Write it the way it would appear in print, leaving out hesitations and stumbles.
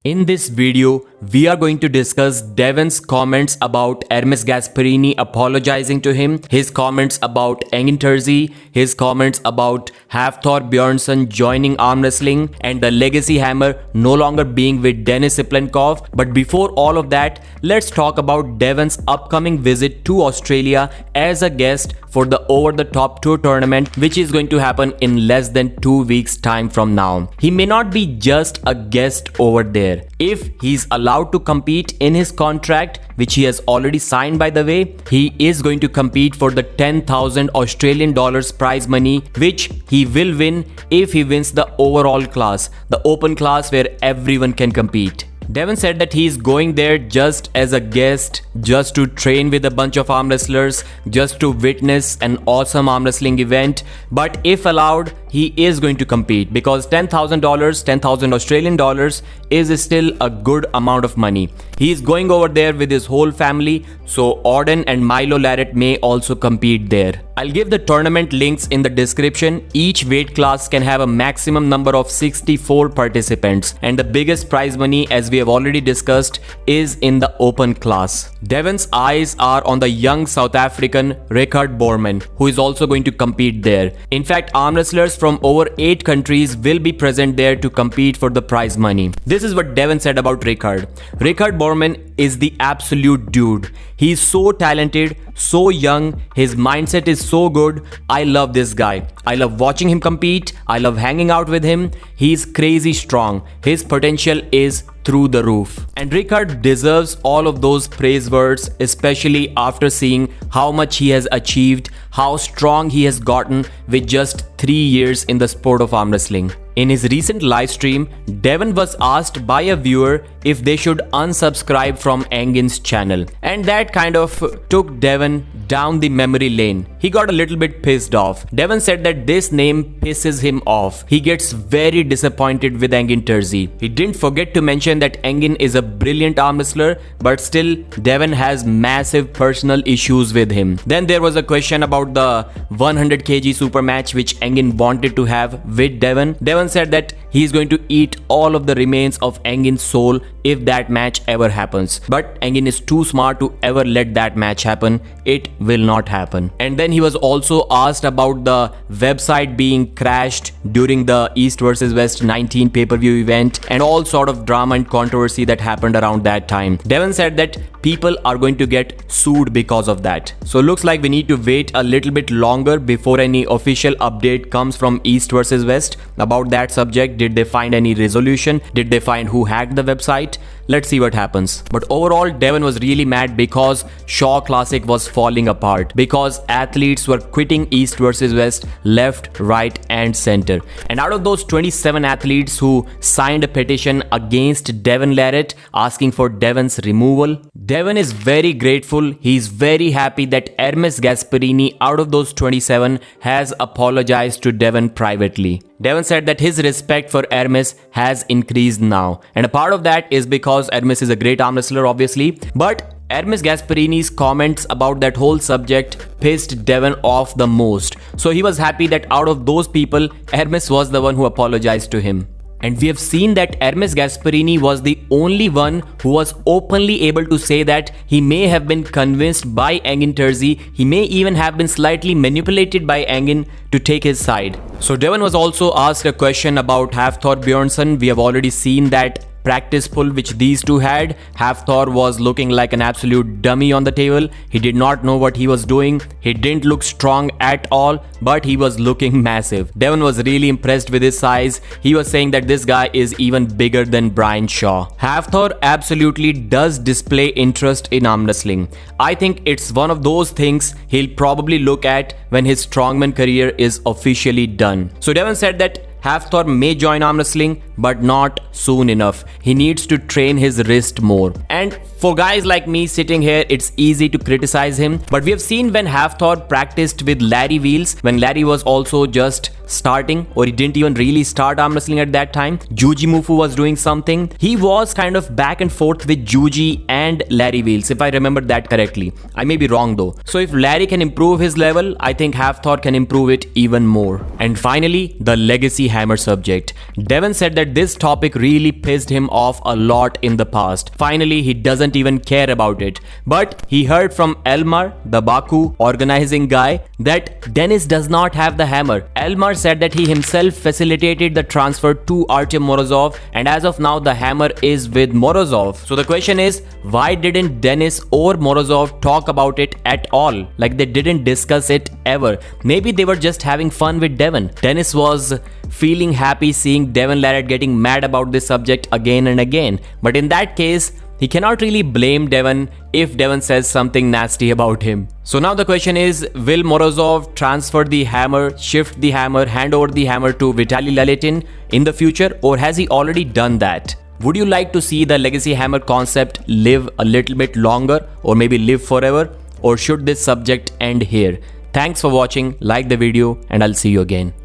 In this video, we are going to discuss Devon's comments about Ermes Gasperini apologizing to him, his comments about Engin Turzy, his comments about Thor Bjornsson joining arm wrestling, and the legacy hammer no longer being with Cyplenkov. But before all of that, let's talk about Devon's upcoming visit to Australia as a guest for the Over the Top Tour tournament, which is going to happen in less than 2 weeks time from now. He may not be just a guest over there. If he's allowed to compete in his contract, which he has already signed by the way, he is going to compete for the 10,000 Australian dollars prize money, which he will win if he wins the overall class, the open class where everyone can compete. Devon said that he is going there just as a guest, just to train with a bunch of arm wrestlers, just to witness an awesome arm wrestling event. But if allowed, he is going to compete because $10,000, 10,000 Australian dollars is still a good amount of money. He is going over there with his whole family, so Auden and Milo Larratt may also compete there. I'll give the tournament links in the description. Each weight class can have a maximum number of 64 participants, and the biggest prize money, as we have already discussed, is in the open class. Devon's eyes are on the young South African Ricard Borman, who is also going to compete there. In fact, arm wrestlers from over 8 countries will be present there to compete for the prize money. This is what Devon said about Ricard. Ricard Borman is the absolute dude. He's so talented, so young, his mindset is so good. I love this guy. I love watching him compete. I love hanging out with him. He's crazy strong. His potential is through the roof. And Ricard deserves all of those praise words, especially after seeing how much he has achieved, how strong he has gotten with just 3 years in the sport of arm wrestling. In his recent live stream, Devon was asked by a viewer if they should unsubscribe from Engin's channel, and that kind of took Devon down the memory lane. He got a little bit pissed off. Devon said that this name pisses him off. He gets very disappointed with Engin Turzy. He didn't forget to mention that Engin is a brilliant arm wrestler, but still Devon has massive personal issues with him. Then there was a question about the 100 kg super match which Engin wanted to have with Devon. Devon said that he is going to eat all of the remains of Engin's soul if that match ever happens. But Engin is too smart to ever let that match happen. It will not happen. And then he was also asked about the website being crashed during the East vs West 19 pay-per-view event and all sort of drama and controversy that happened around that time. Devon said that people are going to get sued because of that. So looks like we need to wait a little bit longer before any official update comes from East vs West about that subject. Did they find any resolution? Did they find who hacked the website? Let's see what happens. But overall, Devon was really mad because Shaw Classic was falling apart, because athletes were quitting East vs West left, right and center. And out of those 27 athletes who signed a petition against Devon Larratt asking for Devon's removal, Devon is very grateful. He's very happy that Ermes Gasperini out of those 27 has apologized to Devon privately. Devon said that his respect for Ermes has increased now, and a part of that is because Ermes is a great arm wrestler obviously, but Ermes Gasperini's comments about that whole subject pissed Devon off the most. So he was happy that out of those people, Ermes was the one who apologized to him. And we have seen that Ermes Gasperini was the only one who was openly able to say that he may have been convinced by Engin Turzy. He may even have been slightly manipulated by Engin to take his side. So Devon was also asked a question about Thor Bjornsson. We have already seen that practice pull which these two had. Thor was looking like an absolute dummy on the table. He did not know what he was doing. He didn't look strong at all, but he was looking massive. Devon was really impressed with his size. He was saying that this guy is even bigger than Brian Shaw. Thor absolutely does display interest in arm wrestling. I think it's one of those things he'll probably look at when his strongman career is officially done. So Devon said that Thor may join arm wrestling, but not soon enough. He needs to train his wrist more. And for guys like me sitting here, it's easy to criticize him. But we have seen when Thor practiced with Larry Wheels, when Larry was also just starting, or he didn't even really start arm wrestling at that time. Jujimufu was doing something. He was kind of back and forth with Juji and Larry Wheels, if I remember that correctly. I may be wrong though. So if Larry can improve his level, I think Hafthor can improve it even more. And finally, the legacy hammer subject. Devon said that this topic really pissed him off a lot in the past. Finally, he doesn't even care about it. But he heard from Elmar, the Baku organizing guy, that Dennis does not have the hammer. Elmar said that he himself facilitated the transfer to Artyom Morozov, and as of now the hammer is with Morozov. So the question is, why didn't Dennis or Morozov talk about it at all? Like, they didn't discuss it ever. Maybe they were just having fun with Devon. Dennis was feeling happy seeing Devon Larratt getting mad about this subject again and again. But in that case, he cannot really blame Devon if Devon says something nasty about him. So now the question is, will Morozov transfer the hammer, shift the hammer, hand over the hammer to Vitaly Lalitin in the future, or has he already done that? Would you like to see the legacy hammer concept live a little bit longer, or maybe live forever, or should this subject end here? Thanks for watching, like the video, and I'll see you again.